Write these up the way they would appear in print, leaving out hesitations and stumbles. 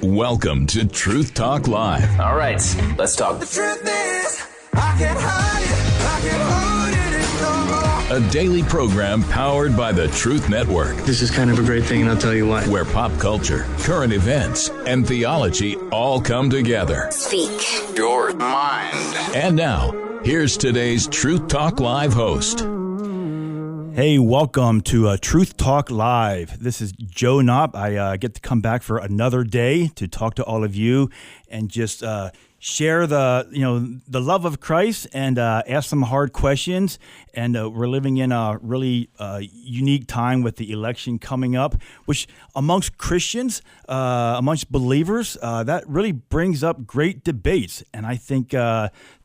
Welcome to Truth Talk Live. All right, let's talk. The truth is, I can't hide it, I can't hold it no more. A daily program powered by the Truth Network, This is kind of a great thing, and I'll tell you why. where pop culture, current events, and theology all come together. Speak Your mind. And now, here's today's Truth Talk Live host. Hey, welcome to Truth Talk Live. This is Joe Knopp. I get to come back for another day to talk to all of you and just share the love of Christ and ask some hard questions. And we're living in a really unique time with the election coming up, which amongst Christians, amongst believers, that really brings up great debates. And I think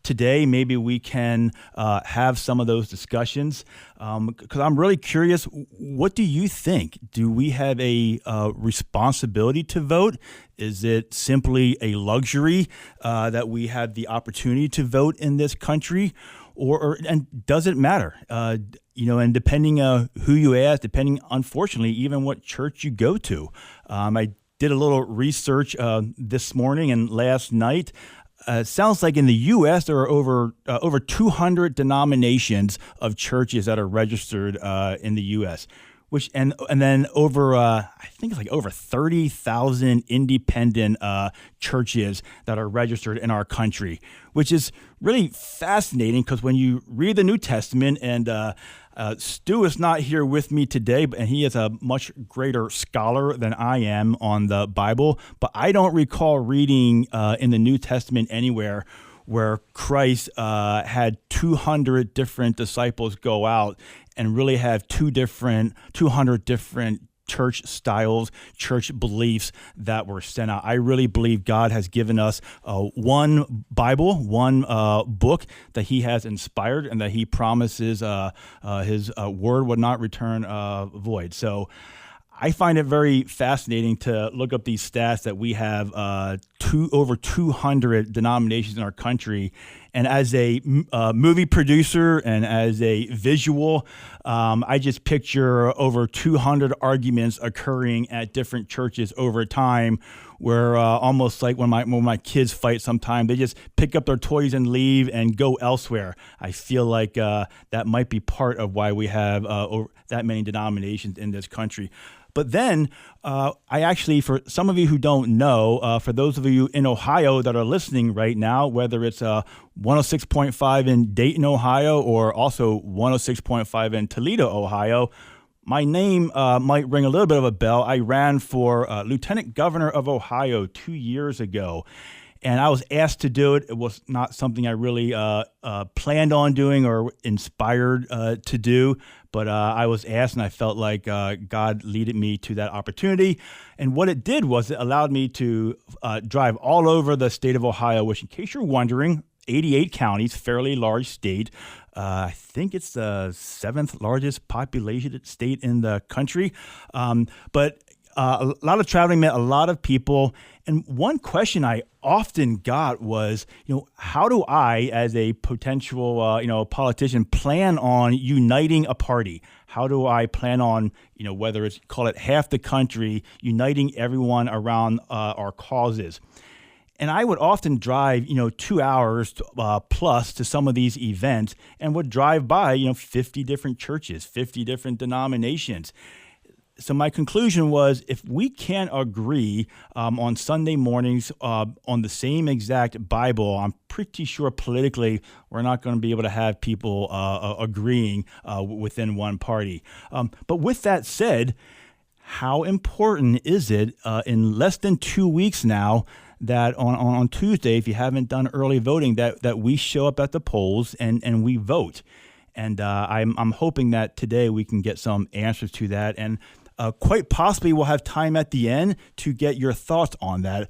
today maybe we can have some of those discussions because I'm really curious. What do you think? Do we have a responsibility to vote? Is it simply a luxury that we have the opportunity to vote in this country, and does it matter? And depending who you ask, depending, unfortunately, even what church you go to. I did a little research this morning and last night. It sounds like in the U.S. there are over 200 denominations of churches that are registered in the U.S., which and then over I think it's like over 30,000 independent churches that are registered in our country, which is really fascinating because when you read the New Testament, and Stu is not here with me today, and he is a much greater scholar than I am on the Bible, but I don't recall reading in the New Testament anywhere where Christ had 200 different disciples go out and really have 200 different church styles, church beliefs that were sent out. I really believe God has given us one Bible, one book that he has inspired, and that he promises his word would not return void. So I find it very fascinating to look up these stats that we have over 200 denominations in our country. And as a movie producer and as a visual, I just picture over 200 arguments occurring at different churches over time, where almost like when my kids fight sometime, they just pick up their toys and leave and go elsewhere. I feel like that might be part of why we have that many denominations in this country. But then I actually, for some of you who don't know, for those of you in Ohio that are listening right now, whether it's 106.5 in Dayton, Ohio, or also 106.5 in Toledo, Ohio, my name might ring a little bit of a bell. I ran for Lieutenant Governor of Ohio 2 years ago. And I was asked to do it. It was not something I really planned on doing or inspired to do, but I was asked, and I felt like God leaded me to that opportunity. And what it did was it allowed me to drive all over the state of Ohio, which, in case you're wondering, 88 counties, fairly large state. I think it's the 7th largest populated state in the country. But a lot of traveling met a lot of people. And one question I often got was, how do I, as a potential, politician, plan on uniting a party? How do I plan on, whether it's, call it half the country, uniting everyone around our causes? And I would often drive, 2 hours plus to some of these events, and would drive by, 50 different churches, 50 different denominations. So my conclusion was, if we can't agree on Sunday mornings on the same exact Bible, I'm pretty sure politically we're not going to be able to have people agreeing within one party. But with that said, how important is it in less than 2 weeks now that on Tuesday, if you haven't done early voting, that we show up at the polls and we vote? And I'm hoping that today we can get some answers to that. And quite possibly we'll have time at the end to get your thoughts on that.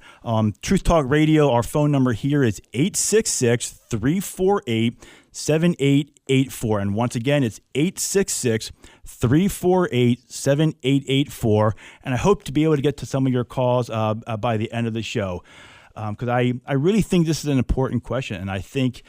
Truth Talk Radio, our phone number here is 866-348-7884. And once again, it's 866-348-7884. And I hope to be able to get to some of your calls by the end of the show, because I really think this is an important question. And I think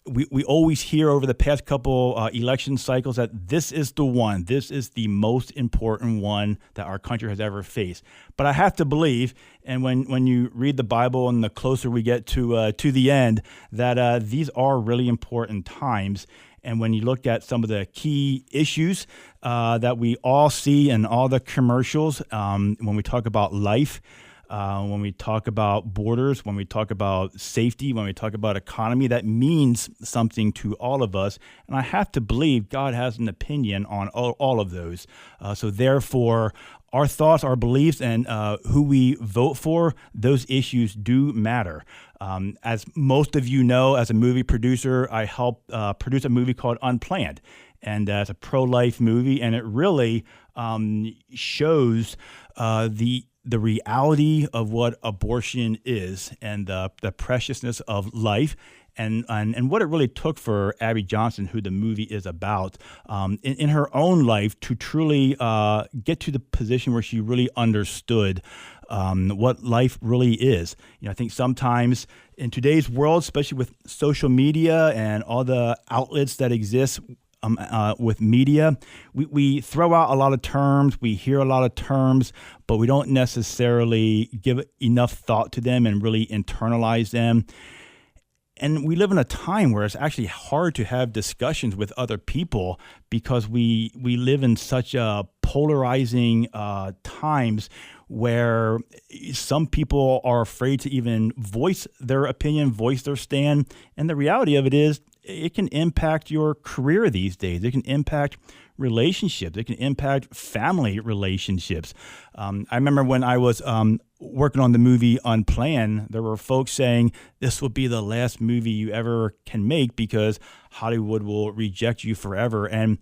we always hear over the past couple election cycles that this is the one. This is the most important one that our country has ever faced. But I have to believe, and when you read the Bible and the closer we get to the end, that these are really important times. And when you look at some of the key issues that we all see in all the commercials, when we talk about life, when we talk about borders, when we talk about safety, when we talk about economy, that means something to all of us. And I have to believe God has an opinion on all of those. So therefore, our thoughts, our beliefs, and who we vote for, those issues do matter. As most of you know, as a movie producer, I helped produce a movie called Unplanned. And it's a pro-life movie, and it really shows the reality of what abortion is and the preciousness of life and what it really took for Abby Johnson, who the movie is about, in her own life to truly get to the position where she really understood what life really is. I think sometimes in today's world, especially with social media and all the outlets that exist, with media, we throw out a lot of terms, we hear a lot of terms, but we don't necessarily give enough thought to them and really internalize them. And we live in a time where it's actually hard to have discussions with other people because we live in such polarizing times where some people are afraid to even voice their opinion, voice their stand. And the reality of it is, it can impact your career these days. It can impact relationships. It can impact family relationships. I remember when I was working on the movie Unplanned, there were folks saying this will be the last movie you ever can make because Hollywood will reject you forever. And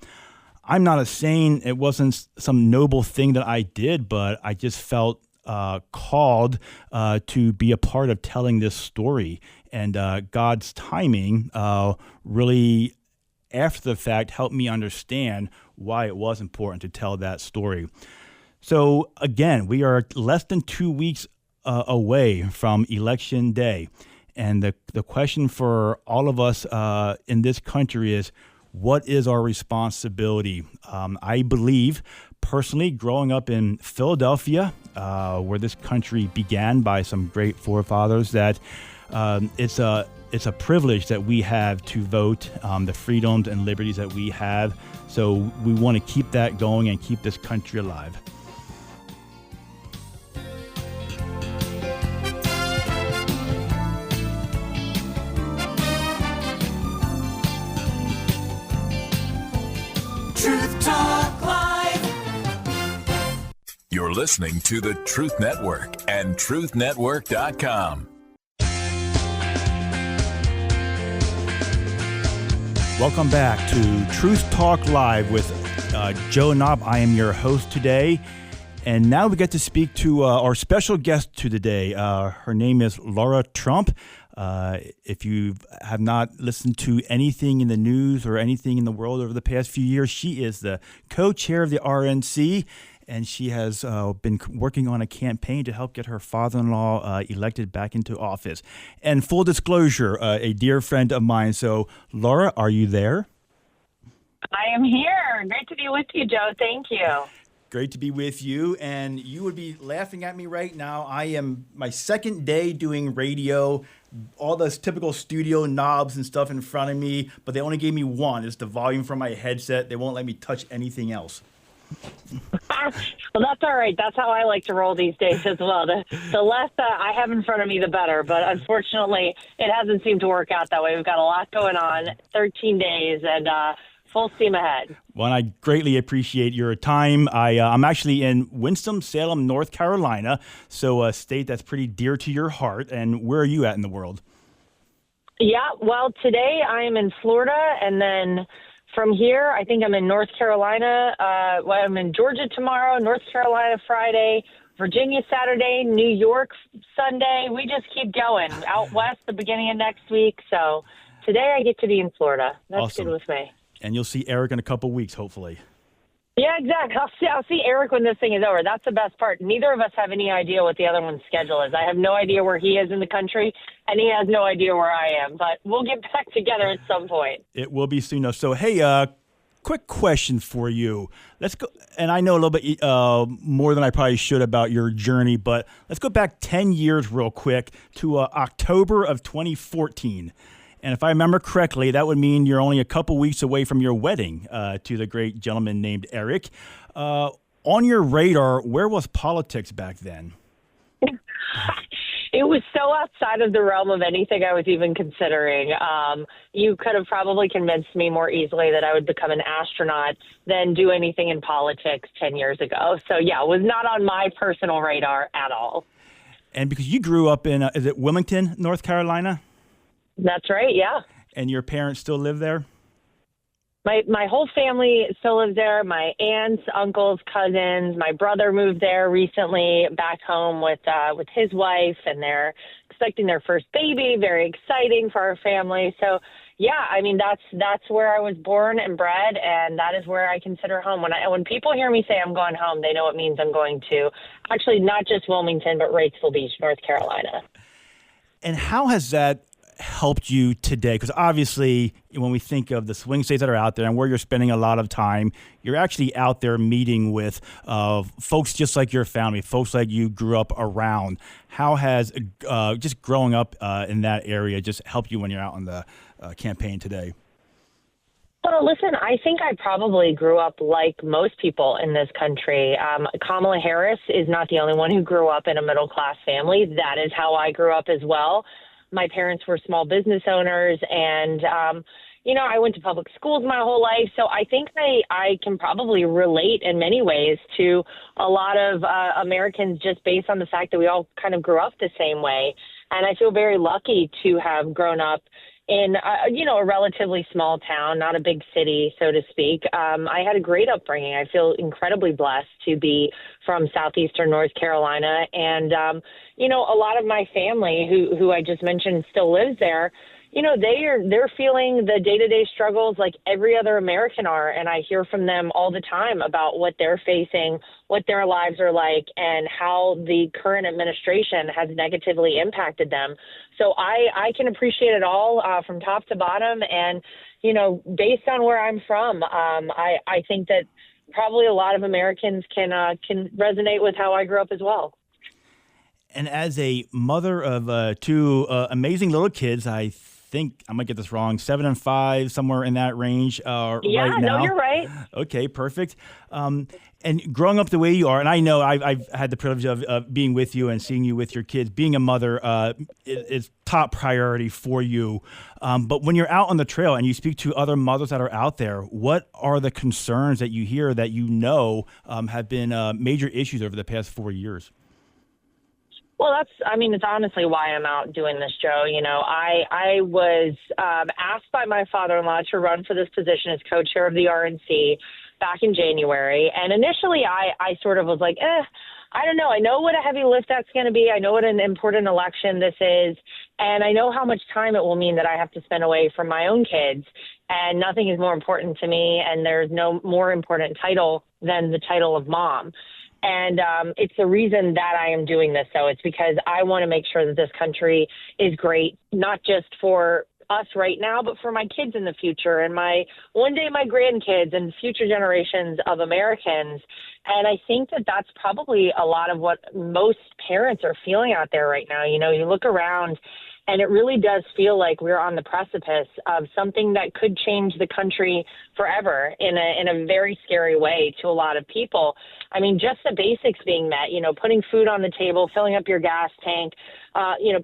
I'm not saying it wasn't some noble thing that I did, but I just felt called to be a part of telling this story. And God's timing really, after the fact, helped me understand why it was important to tell that story. So again, we are less than 2 weeks away from Election Day. And the question for all of us in this country is, what is our responsibility? I believe, personally, growing up in Philadelphia, where this country began by some great forefathers, that it's a privilege that we have to vote, the freedoms and liberties that we have. So we want to keep that going and keep this country alive. Truth Talk Live. You're listening to the Truth Network and truthnetwork.com. Welcome back to Truth Talk Live with Joe Knopp. I am your host today. And now we get to speak to our special guest to the day. Her name is Laura Trump. If you have not listened to anything in the news or anything in the world over the past few years, she is the co-chair of the RNC, and she has been working on a campaign to help get her father-in-law elected back into office. And full disclosure, a dear friend of mine. So, Laura, are you there? I am here. Great to be with you, Joe. Thank you. Great to be with you. And you would be laughing at me right now. I am my second day doing radio, all those typical studio knobs and stuff in front of me, but they only gave me one. It's the volume from my headset. They won't let me touch anything else. Well, that's all right. That's how I like to roll these days as well. The less I have in front of me, the better. But unfortunately, it hasn't seemed to work out that way. We've got a lot going on, 13 days, and full steam ahead. Well, I greatly appreciate your time. I'm actually in Winston-Salem, North Carolina, so a state that's pretty dear to your heart. And where are you at in the world? Yeah, well, today I am in Florida, and then from here, I think I'm in North Carolina. I'm in Georgia tomorrow, North Carolina Friday, Virginia Saturday, New York Sunday. We just keep going. Out west the beginning of next week. So today I get to be in Florida. That's awesome. Good with me. And you'll see Eric in a couple weeks, hopefully. Yeah, exactly. I'll see Eric when this thing is over. That's the best part. Neither of us have any idea what the other one's schedule is. I have no idea where he is in the country, and he has no idea where I am. But we'll get back together at some point. It will be soon enough. So, hey, quick question for you. Let's go, and I know a little bit more than I probably should about your journey, but let's go back 10 years real quick to October of 2014. And if I remember correctly, that would mean you're only a couple weeks away from your wedding to the great gentleman named Eric. On your radar, where was politics back then? It was so outside of the realm of anything I was even considering. You could have probably convinced me more easily that I would become an astronaut than do anything in politics 10 years ago. So, yeah, it was not on my personal radar at all. And because you grew up in, is it Wilmington, North Carolina? That's right, yeah. And your parents still live there? My whole family still lives there. My aunts, uncles, cousins. My brother moved there recently back home with his wife, and they're expecting their first baby. Very exciting for our family. So, yeah, I mean, that's where I was born and bred, and that is where I consider home. When people hear me say I'm going home, they know it means I'm going to actually not just Wilmington, but Wrightsville Beach, North Carolina. And how has that helped you today? Because obviously when we think of the swing states that are out there and where you're spending a lot of time, you're actually out there meeting with folks just like your family, folks like you grew up around. How has just growing up in that area just helped you when you're out on the campaign today? Well, listen, I think I probably grew up like most people in this country. Kamala Harris is not the only one who grew up in a middle-class family. That is how I grew up as well. My parents were small business owners, and, I went to public schools my whole life. So I think I can probably relate in many ways to a lot of Americans just based on the fact that we all kind of grew up the same way. And I feel very lucky to have grown up in, a relatively small town, not a big city, so to speak. I had a great upbringing. I feel incredibly blessed to be from southeastern North Carolina. And, a lot of my family who I just mentioned still lives there. They're feeling the day-to-day struggles like every other American are. And I hear from them all the time about what they're facing, what their lives are like, and how the current administration has negatively impacted them. So I can appreciate it all from top to bottom. And, based on where I'm from, I think that probably a lot of Americans can resonate with how I grew up as well. And as a mother of two amazing little kids, I think I might get this wrong, 7 and 5, somewhere in that range right now. No, you're right. Okay, perfect. And growing up the way you are, and I know I've had the privilege of being with you and seeing you with your kids, being a mother is top priority for you. But when you're out on the trail and you speak to other mothers that are out there, what are the concerns that you hear that have been major issues over the past 4 years? Well, it's honestly why I'm out doing this, Joe. I was asked by my father-in-law to run for this position as co-chair of the RNC back in January. And initially I sort of was like, I don't know. I know what a heavy lift that's going to be. I know what an important election this is. And I know how much time it will mean that I have to spend away from my own kids. And nothing is more important to me. And there's no more important title than the title of mom. And it's the reason that I am doing this, though. It's because I want to make sure that this country is great, not just for us right now, but for my kids in the future and one day my grandkids and future generations of Americans. And I think that that's probably a lot of what most parents are feeling out there right now. You look around and it really does feel like we're on the precipice of something that could change the country forever in a very scary way to a lot of people. I mean, just the basics being met, putting food on the table, filling up your gas tank,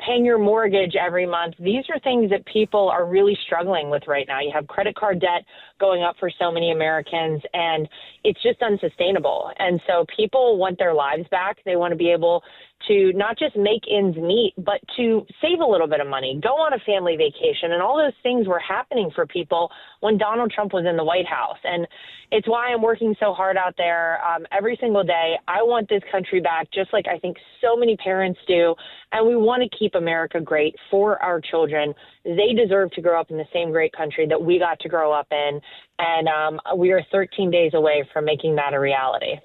paying your mortgage every month. These are things that people are really struggling with right now. You have credit card debt going up for so many Americans, and it's just unsustainable. And so people want their lives back. They want to be able to not just make ends meet, but to save a little bit of money, go on a family vacation. And all those things were happening for people when Donald Trump was in the White House. And it's why I'm working so hard out there every single day. I want this country back, just like I think so many parents do. And we want to keep America great for our children. They deserve to grow up in the same great country that we got to grow up in. And we are 13 days away from making that a reality.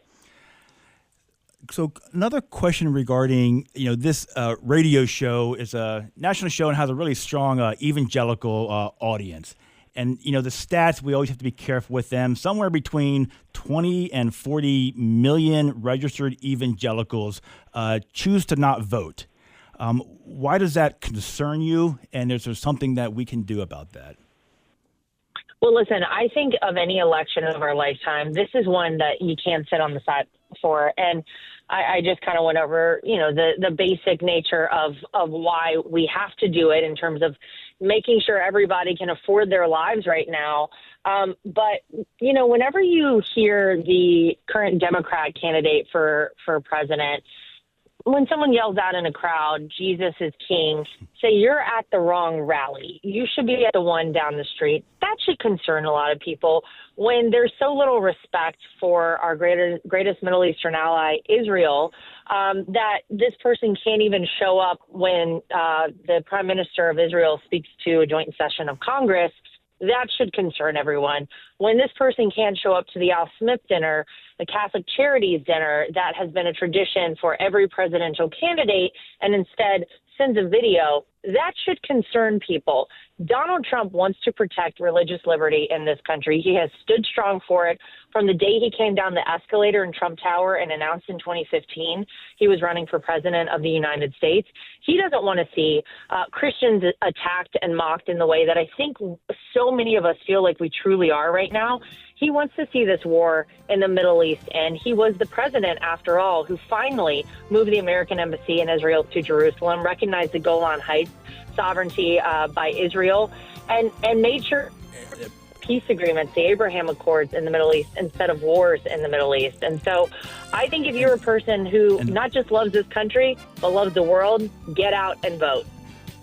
So another question regarding, this radio show is a national show and has a really strong evangelical audience. And, the stats, we always have to be careful with them. Somewhere between 20 and 40 million registered evangelicals choose to not vote. Why does that concern you? And is there something that we can do about that? Well, listen, I think of any election of our lifetime, this is one that you can't sit on the side for. And I just kind of went over, the basic nature of why we have to do it in terms of making sure everybody can afford their lives right now. But, whenever you hear the current Democrat candidate for president, when someone yells out in a crowd, Jesus is king, say you're at the wrong rally. You should be at the one down the street. That should concern a lot of people when there's so little respect for our greatest Middle Eastern ally, Israel, that this person can't even show up when the Prime Minister of Israel speaks to a joint session of Congress. That should concern everyone. When this person can't show up to the Al Smith dinner, the Catholic Charities dinner that has been a tradition for every presidential candidate, and instead sends a video, that should concern people. Donald Trump wants to protect religious liberty in this country. He has stood strong for it from the day he came down the escalator in Trump Tower and announced in 2015 he was running for president of the United States. He doesn't want to see Christians attacked and mocked in the way that I think so many of us feel like we truly are right now. He wants to see this war in the Middle East, and he was the president, after all, who finally moved the American embassy in Israel to Jerusalem, recognized the Golan Heights sovereignty by Israel, and made sure peace agreements, the Abraham Accords in the Middle East, instead of wars in the Middle East. And so I think if you're a person who not just loves this country, but loves the world, get out and vote.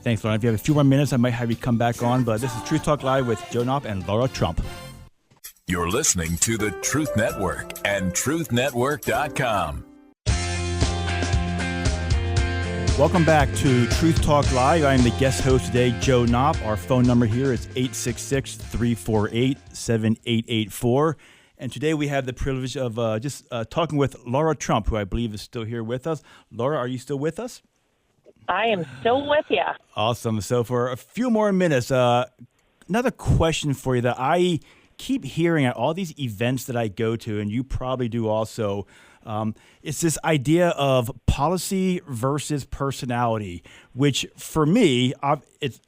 Thanks, Laura. If you have a few more minutes, I might have you come back on, but this is Truth Talk Live with Joe Knopp and Laura Trump. You're listening to the Truth Network and truthnetwork.com. Welcome back to Truth Talk Live. I am the guest host today, Joe Knopp. Our phone number here is 866-348-7884. And today we have the privilege of talking with Laura Trump, who I believe is still here with us. Laura, are you still with us? I am still with you. Awesome. So for a few more minutes, another question for you that I keep hearing at all these events that I go to, and you probably do also. It's this idea of policy versus personality, which for me, it's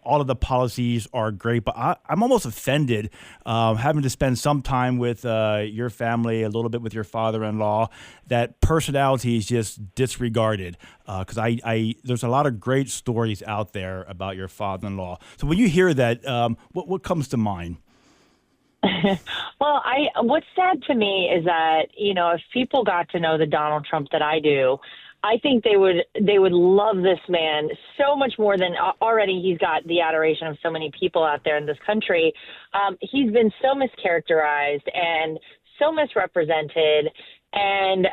all of the policies are great, but I'm almost offended having to spend some time with your family, a little bit with your father-in-law, that personality is just disregarded. Because there's a lot of great stories out there about your father-in-law. So when you hear that, what comes to mind? Well, what's sad to me is that, if people got to know the Donald Trump that I do, I think they would love this man so much more than already he's got the adoration of so many people out there in this country. He's been so mischaracterized and so misrepresented. And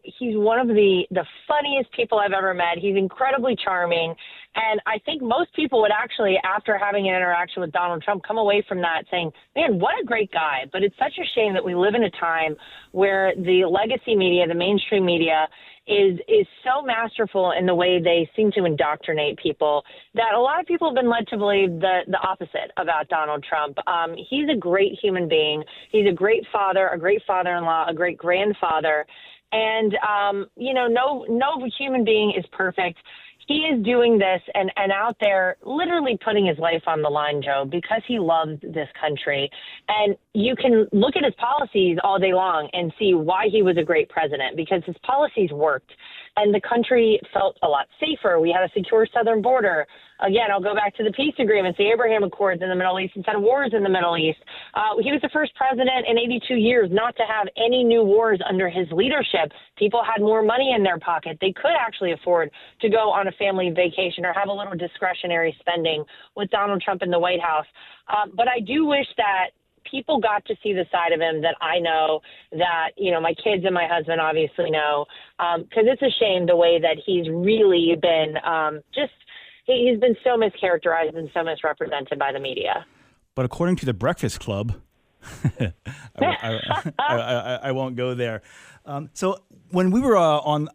he's one of the funniest people I've ever met. He's incredibly charming. And I think most people would actually, after having an interaction with Donald Trump, come away from that saying, man, what a great guy. But it's such a shame that we live in a time where the legacy media, the mainstream media, is so masterful in the way they seem to indoctrinate people that a lot of people have been led to believe the opposite about Donald Trump. He's a great human being. He's a great father, a great father-in-law, a great grandfather. And, no human being is perfect. He is doing this and out there literally putting his life on the line, Joe, because he loves this country. And you can look at his policies all day long and see why he was a great president, because his policies worked and the country felt a lot safer. We had a secure southern border, again, I'll go back to the peace agreements, the Abraham Accords in the Middle East instead of wars in the Middle East. He was the first president in 82 years not to have any new wars under his leadership. People had more money in their pocket. They could actually afford to go on a family vacation or have a little discretionary spending with Donald Trump in the White House. But I do wish that people got to see the side of him that I know, that, my kids and my husband obviously know, because it's a shame the way that he's really been he's been so mischaracterized and so misrepresented by the media. But according to the Breakfast Club, I won't go there. So when we were on,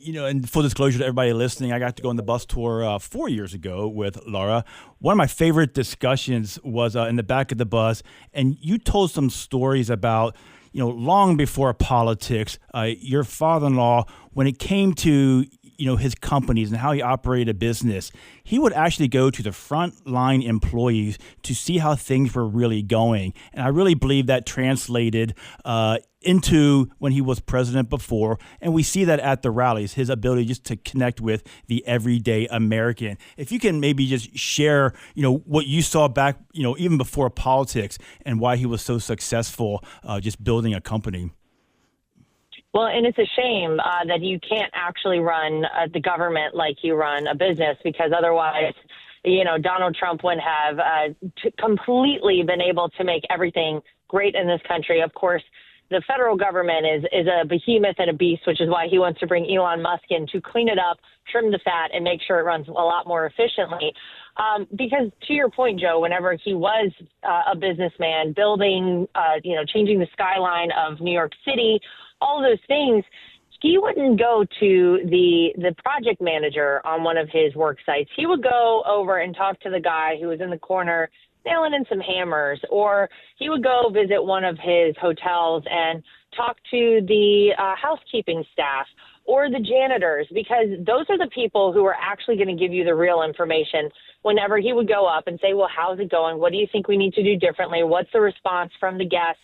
and full disclosure to everybody listening, I got to go on the bus tour 4 years ago with Laura. One of my favorite discussions was in the back of the bus, and you told some stories about, long before politics, your father-in-law, when it came to his companies and how he operated a business, he would actually go to the frontline employees to see how things were really going. And I really believe that translated into when he was president before. And we see that at the rallies, his ability just to connect with the everyday American. If you can maybe just share, what you saw back, even before politics and why he was so successful just building a company. Well, and it's a shame that you can't actually run the government like you run a business, because otherwise, Donald Trump wouldn't have completely been able to make everything great in this country. Of course, the federal government is a behemoth and a beast, which is why he wants to bring Elon Musk in to clean it up, trim the fat, and make sure it runs a lot more efficiently. Because to your point, Joe, whenever he was a businessman, building, changing the skyline of New York City, all those things, he wouldn't go to the project manager on one of his work sites. He would go over and talk to the guy who was in the corner nailing in some hammers, or he would go visit one of his hotels and talk to the housekeeping staff or the janitors, because those are the people who are actually going to give you the real information. Whenever he would go up and say, well, how's it going? What do you think we need to do differently? What's the response from the guests?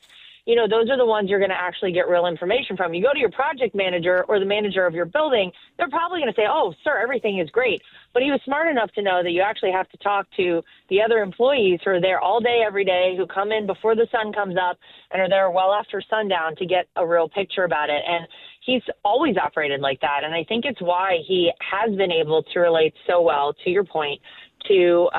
Those are the ones you're going to actually get real information from. You go to your project manager or the manager of your building, they're probably going to say, oh, sir, everything is great. But he was smart enough to know that you actually have to talk to the other employees who are there all day, every day, who come in before the sun comes up and are there well after sundown to get a real picture about it. And he's always operated like that. And I think it's why he has been able to relate so well, to your point, to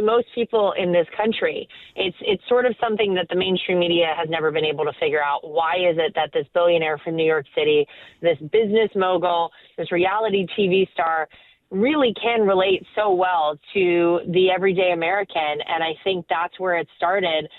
most people in this country. It's sort of something that the mainstream media has never been able to figure out. Why is it that this billionaire from New York City, this business mogul, this reality TV star, really can relate so well to the everyday American? And I think that's where it started.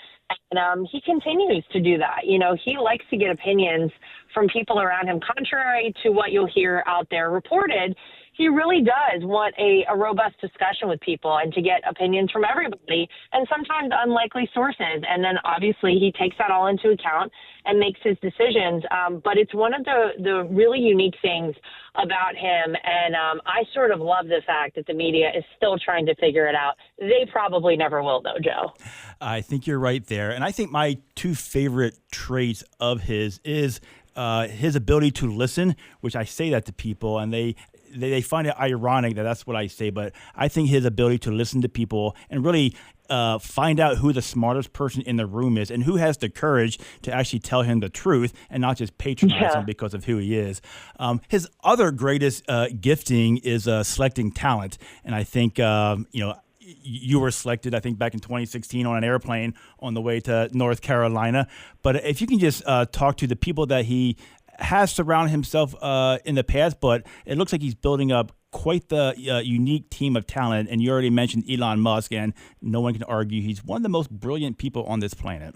And he continues to do that. He likes to get opinions from people around him. Contrary to what you'll hear out there reported, he really does want a robust discussion with people and to get opinions from everybody, and sometimes unlikely sources. And then obviously he takes that all into account and makes his decisions. But it's one of the really unique things about him. And I sort of love the fact that the media is still trying to figure it out. They probably never will, though, Joe. I think you're right there. And I think my two favorite traits of his is his ability to listen, which I say that to people, and they find it ironic that that's what I say, but I think his ability to listen to people and really find out who the smartest person in the room is and who has the courage to actually tell him the truth and not just patronize him because of who he is. His other greatest gifting is selecting talent, and I think you were selected, I think, back in 2016 on an airplane on the way to North Carolina. But if you can just talk to the people that he has surrounded himself in the past, but it looks like he's building up quite the unique team of talent. And you already mentioned Elon Musk, and no one can argue he's one of the most brilliant people on this planet.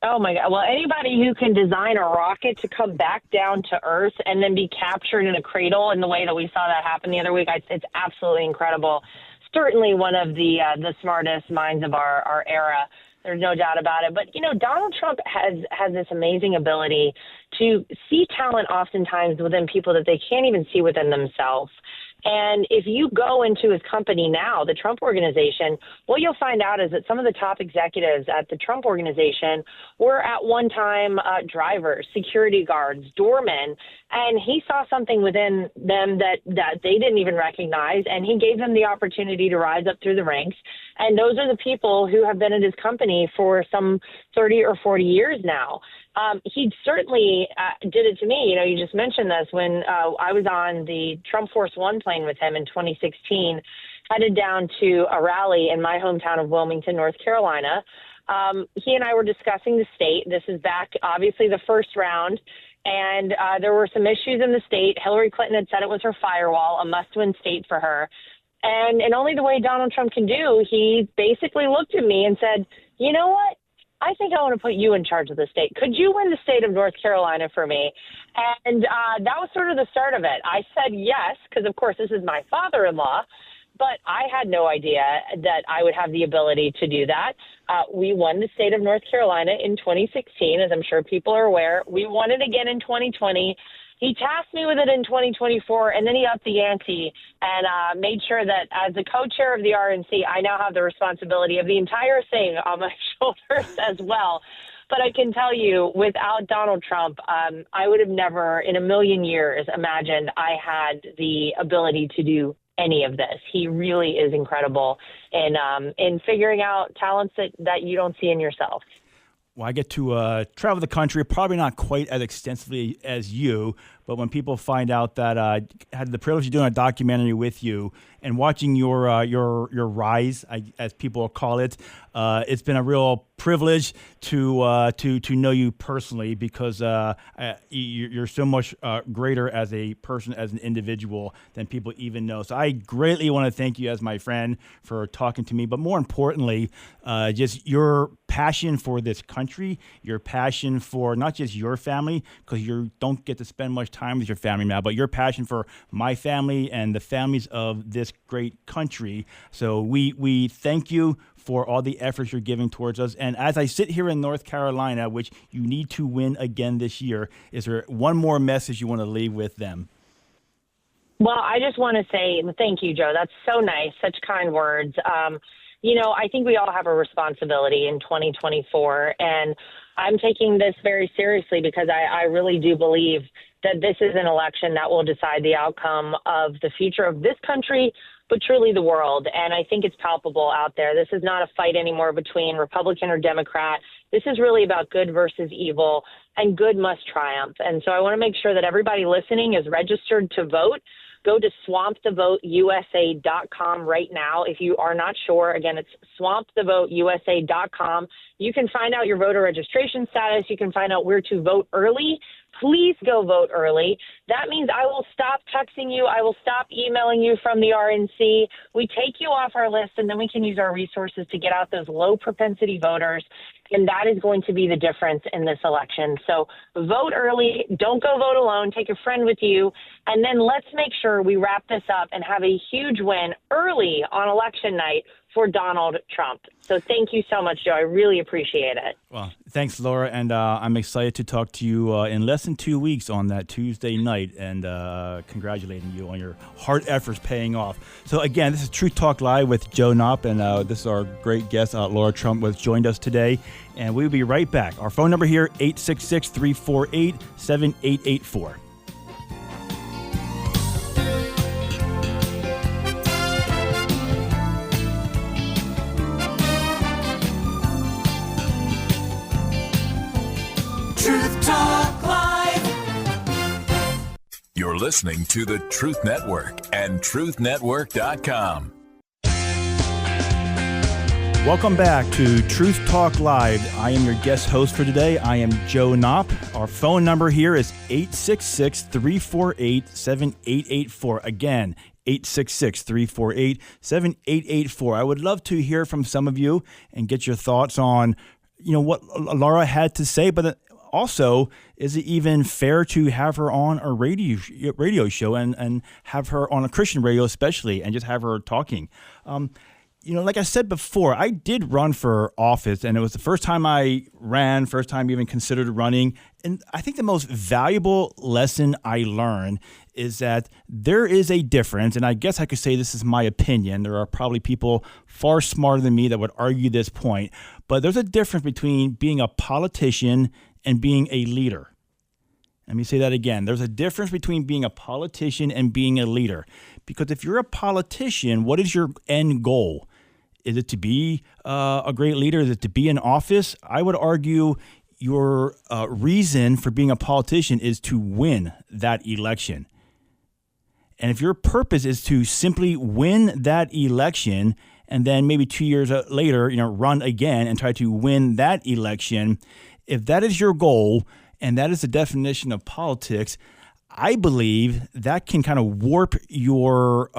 Oh, my God. Well, anybody who can design a rocket to come back down to Earth and then be captured in a cradle in the way that we saw that happen the other week, it's absolutely incredible. Certainly one of the smartest minds of our era. There's no doubt about it. But, Donald Trump has this amazing ability to see talent oftentimes within people that they can't even see within themselves. And if you go into his company now, the Trump Organization, what you'll find out is that some of the top executives at the Trump Organization were at one time drivers, security guards, doormen, and he saw something within them that they didn't even recognize, and he gave them the opportunity to rise up through the ranks. And those are the people who have been at his company for some 30 or 40 years now. He certainly did it to me. You know, you just mentioned this when I was on the Trump Force One plane with him in 2016, headed down to a rally in my hometown of Wilmington, North Carolina. He and I were discussing the state. This is back, obviously, the first round. And there were some issues in the state. Hillary Clinton had said it was her firewall, a must-win state for her. And in only the way Donald Trump can do, he basically looked at me and said, you know what? I think I want to put you in charge of the state. Could you win the state of North Carolina for me? And that was sort of the start of it. I said yes, because, of course, this is my father-in-law. But I had no idea that I would have the ability to do that. We won the state of North Carolina in 2016, as I'm sure people are aware. We won it again in 2020. He tasked me with it in 2024, and then he upped the ante and made sure that as the co-chair of the RNC, I now have the responsibility of the entire thing on my shoulders as well. But I can tell you, without Donald Trump, I would have never in a million years imagined I had the ability to do any of this. He really is incredible in figuring out talents that you don't see in yourself. Well, I get to travel the country, probably not quite as extensively as you, but when people find out that I had the privilege of doing a documentary with you and watching your rise, as people call it, it's been a real privilege to know you personally, because you're so much greater as a person, as an individual, than people even know. So I greatly want to thank you as my friend for talking to me, but more importantly, just your passion for this country, your passion for not just your family, because you don't get to spend much time with your family now, but your passion for my family and the families of this great country. So we thank you for all the efforts you're giving towards us. And as I sit here in North Carolina, which you need to win again this year, is there one more message you want to leave with them? Well, I just want to say thank you, Joe. That's so nice. Such kind words. You know, I think we all have a responsibility in 2024, and I'm taking this very seriously because I really do believe that this is an election that will decide the outcome of the future of this country, but truly the world. And I think it's palpable out there. This is not a fight anymore between Republican or Democrat. This is really about good versus evil, and good must triumph. And so I want to make sure that everybody listening is registered to vote. Go to swampthevoteusa.com right now. If you are not sure, again, it's swampthevoteusa.com. You can find out your voter registration status. You can find out where to vote early. Please go vote early. That means I will stop texting you. I will stop emailing you from the RNC. We take you off our list, and then we can use our resources to get out those low propensity voters. And that is going to be the difference in this election. So vote early. Don't go vote alone. Take a friend with you. And then let's make sure we wrap this up and have a huge win early on election night for Donald Trump. So thank you so much, Joe. I really appreciate it. Well, thanks, Laura. And I'm excited to talk to you in less than 2 weeks on that Tuesday night, and congratulating you on your hard efforts paying off. So again, this is Truth Talk Live with Joe Knopp, and this is our great guest, Laura Trump, who joined us today. And we'll be right back. Our phone number here, 866-348-7884. Truth Talk Live. You're listening to the Truth Network and truthnetwork.com. Welcome back to Truth Talk Live. I am your guest host for today. I am Joe Knopp. Our phone number here is 866-348-7884. Again, 866-348-7884. I would love to hear from some of you and get your thoughts on, what Laura had to say, but also, is it even fair to have her on a radio show and have her on a Christian radio especially, and just have her talking? like I said before, I did run for office, and it was the first time I ran, first time I even considered running. And I think the most valuable lesson I learned is that there is a difference, and I guess I could say this is my opinion. There are probably people far smarter than me that would argue this point, but there's a difference between being a politician and being a leader. Let me say that again. There's a difference between being a politician and being a leader. Because if you're a politician, what is your end goal? Is it to be a great leader? Is it to be in office? I would argue your reason for being a politician is to win that election. And if your purpose is to simply win that election and then maybe 2 years later, run again and try to win that election, if that is your goal and that is the definition of politics, I believe that can kind of warp your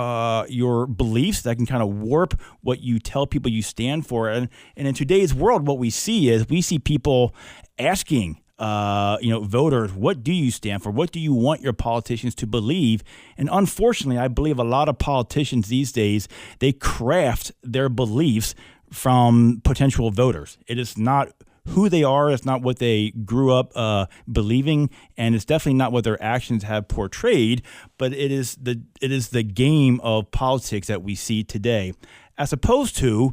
beliefs. That can kind of warp what you tell people you stand for. And in today's world, what we see people asking voters, what do you stand for? What do you want your politicians to believe? And unfortunately, I believe a lot of politicians these days, they craft their beliefs from potential voters. It is not who they are. It's not what they grew up believing, and it's definitely not what their actions have portrayed. But it is the game of politics that we see today, as opposed to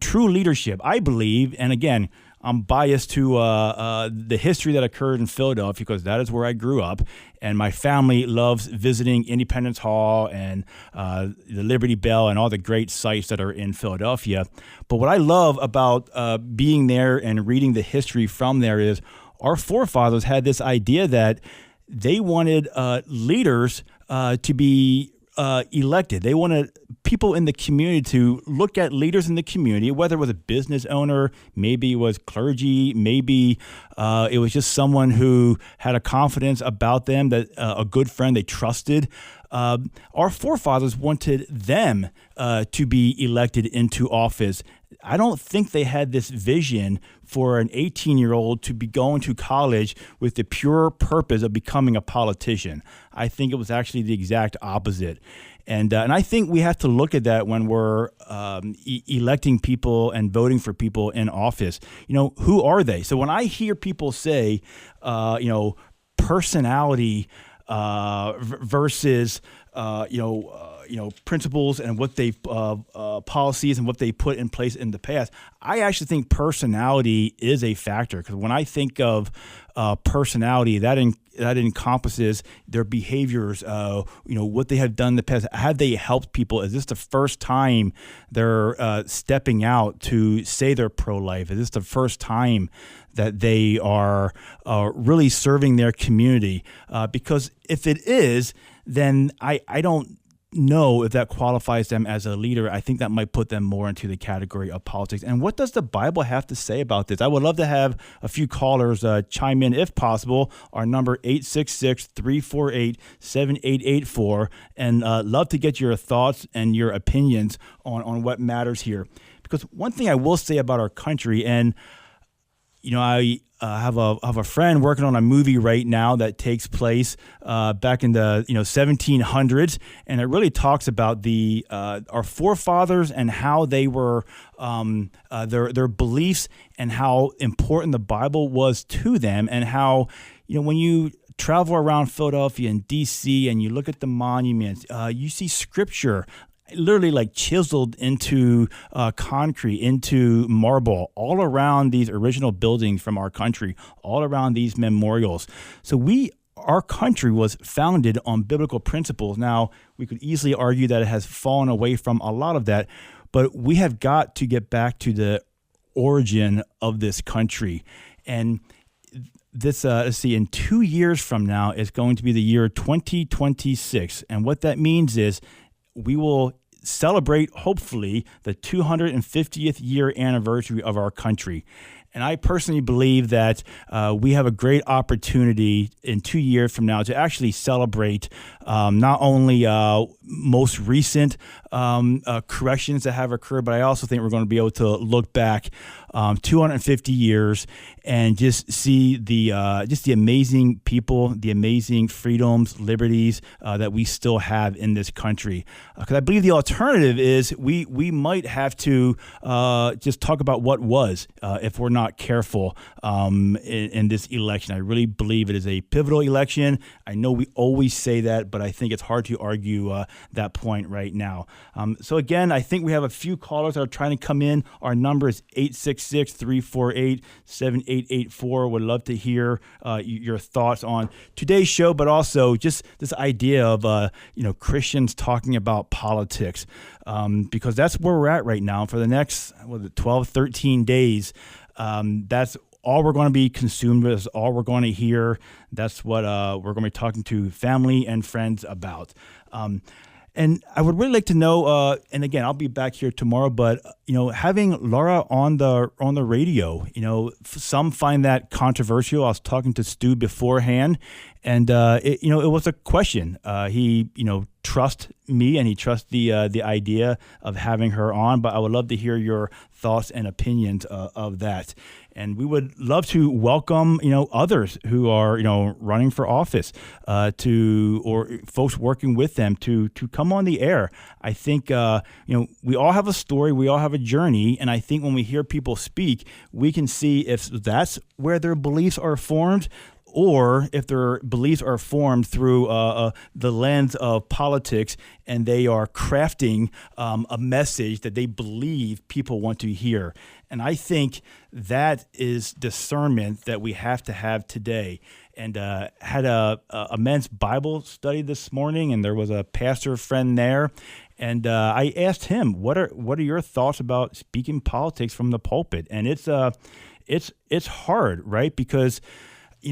true leadership. I believe, and again, I'm biased to the history that occurred in Philadelphia because that is where I grew up, and my family loves visiting Independence Hall and the Liberty Bell and all the great sites that are in Philadelphia. But what I love about being there and reading the history from there is our forefathers had this idea that they wanted leaders to be elected. They wanted people in the community to look at leaders in the community, whether it was a business owner, maybe it was clergy, maybe it was just someone who had a confidence about them, that a good friend they trusted. Our forefathers wanted them to be elected into office. I don't think they had this vision for an 18-year-old to be going to college with the pure purpose of becoming a politician. I think it was actually the exact opposite. And I think we have to look at that when we're electing people and voting for people in office. Who are they? So when I hear people say, personality versus principles and what they policies and what they put in place in the past, I actually think personality is a factor, because when I think of personality, that encompasses their behaviors, what they have done in the past. Have they helped people? Is this the first time they're stepping out to say they're pro-life? Is this the first time that they are really serving their community? Because if it is, then I don't know if that qualifies them as a leader. I think that might put them more into the category of politics. And what does the Bible have to say about this? I would love to have a few callers chime in, if possible. Our number 866-348-7884, and love to get your thoughts and your opinions on what matters here. Because one thing I will say about our country, and I have a friend working on a movie right now that takes place back in the 1700s, and it really talks about our forefathers and how they were their beliefs and how important the Bible was to them, and how when you travel around Philadelphia and D.C. and you look at the monuments, you see scripture literally like chiseled into concrete, into marble, all around these original buildings from our country, all around these memorials. So our country was founded on biblical principles. Now, we could easily argue that it has fallen away from a lot of that, but we have got to get back to the origin of this country. And this, in 2 years from now, is going to be the year 2026. And what that means is we will celebrate, hopefully, the 250th year anniversary of our country. And I personally believe that we have a great opportunity in 2 years from now to actually celebrate not only most recent corrections that have occurred, but I also think we're going to be able to look back 250 years, and just see the amazing people, the amazing freedoms, liberties that we still have in this country. Because I believe the alternative is we might have to just talk about what was if we're not careful in this election. I really believe it is a pivotal election. I know we always say that, but I think it's hard to argue that point right now. So again, I think we have a few callers that are trying to come in. Our number is 866-348-7884. Would love to hear your thoughts on today's show, but also just this idea of Christians talking about politics, because that's where we're at right now for the next 12, 13 days. That's all we're going to be consumed with, is all we're going to hear. That's what we're going to be talking to family and friends about. And I would really like to know, and again, I'll be back here tomorrow, but, having Laura on the radio, some find that controversial. I was talking to Stu beforehand, and, it was a question. He, trusts me, and he trusts the idea of having her on, but I would love to hear your thoughts and opinions of that. And we would love to welcome, others who are, running for office, or folks working with them to come on the air. I think, we all have a story, we all have a journey, and I think when we hear people speak, we can see if that's where their beliefs are formed, or if their beliefs are formed through the lens of politics, and they are crafting a message that they believe people want to hear. And I think that is discernment that we have to have today. And had a men's Bible study this morning, and there was a pastor friend there. And I asked him, what are your thoughts about speaking politics from the pulpit? And it's hard, right? Because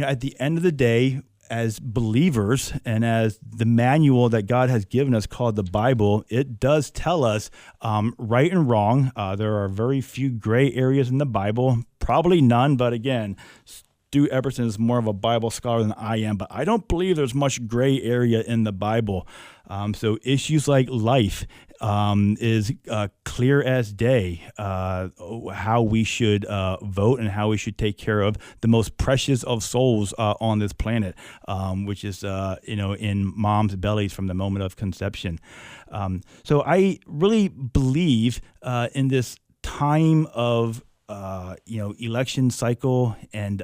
at the end of the day, as believers and as the manual that God has given us called the Bible, it does tell us right and wrong. There are very few gray areas in the Bible, probably none. But again, Stu Eberson is more of a Bible scholar than I am, but I don't believe there's much gray area in the Bible. So issues like life is clear as day, how we should vote and how we should take care of the most precious of souls on this planet, which is, in mom's bellies from the moment of conception. So I really believe in this time of, election cycle and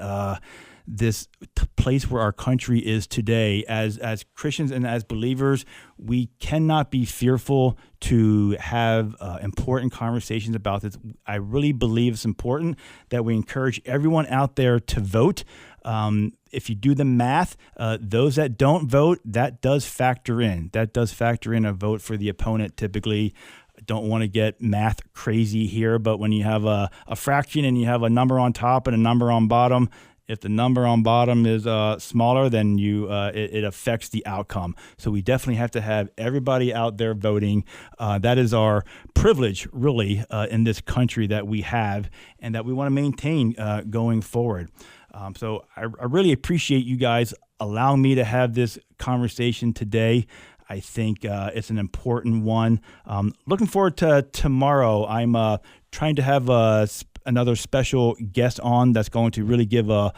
this place where our country is today, as Christians and as believers, we cannot be fearful to have important conversations about this. I really believe it's important that we encourage everyone out there to vote. If you do the math, those that don't vote, that does factor in. That does factor in a vote for the opponent typically. Don't want to get math crazy here, but when you have a fraction and you have a number on top and a number on bottom, if the number on bottom is smaller, then it affects the outcome. So we definitely have to have everybody out there voting. That is our privilege, really, in this country that we have and that we want to maintain going forward. So I really appreciate you guys allowing me to have this conversation today. I think it's an important one. Looking forward to tomorrow. I'm trying to have another special guest on that's going to really give a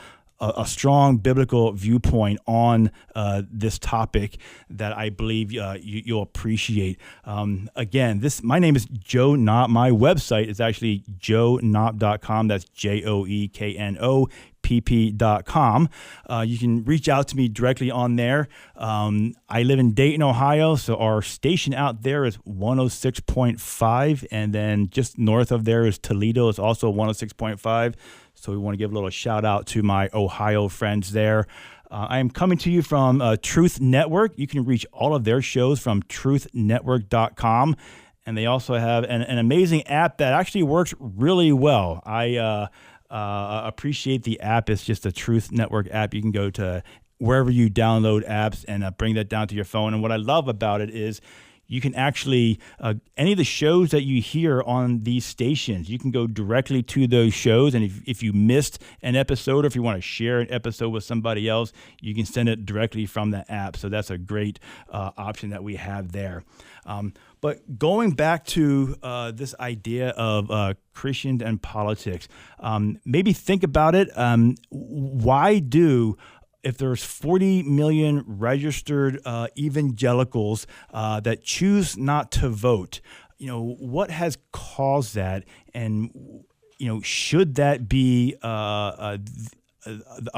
strong biblical viewpoint on this topic that I believe you'll appreciate. Again, my name is Joe Knopp. My website is actually joeknopp.com. That's JOEKNOPP.com. You can reach out to me directly on there. I live in Dayton, Ohio, so our station out there is 106.5, and then just north of there is Toledo. It's also 106.5. So we want to give a little shout out to my Ohio friends there. I am coming to you from Truth Network. You can reach all of their shows from truthnetwork.com. And they also have an amazing app that actually works really well. I appreciate the app. It's just a Truth Network app. You can go to wherever you download apps and bring that down to your phone. And what I love about it is you can actually, any of the shows that you hear on these stations, you can go directly to those shows. And if you missed an episode, or if you want to share an episode with somebody else, you can send it directly from the app. So that's a great option that we have there. But going back to this idea of Christians and politics, maybe think about it. Why do, if there's 40 million registered evangelicals that choose not to vote, what has caused that? And, should that be a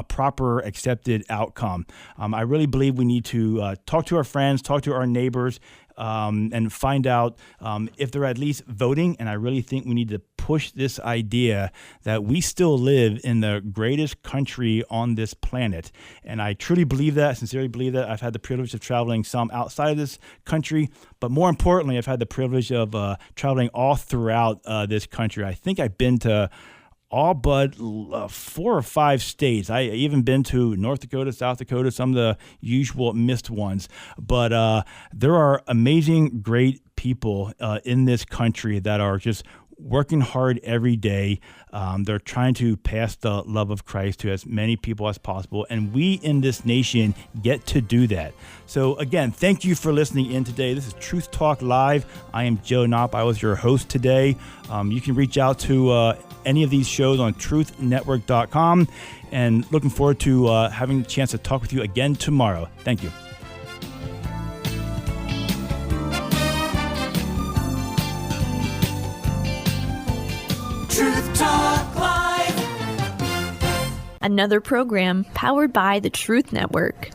proper accepted outcome? I really believe we need to talk to our friends, talk to our neighbors, and find out if they're at least voting. And I really think we need to push this idea that we still live in the greatest country on this planet. And I truly believe that, sincerely believe that. I've had the privilege of traveling some outside of this country, but more importantly, I've had the privilege of traveling all throughout this country. I think I've been to all but 4 or 5 states. I even been to North Dakota, South Dakota, some of the usual missed ones. But there are amazing, great people in this country that are just working hard every day. They're trying to pass the love of Christ to as many people as possible. And we in this nation get to do that. So again, thank you for listening in today. This is Truth Talk Live. I am Joe Knopp. I was your host today. You can reach out to any of these shows on truthnetwork.com, and looking forward to having a chance to talk with you again tomorrow. Thank you. Truth Talk Live. Another program powered by the Truth Network.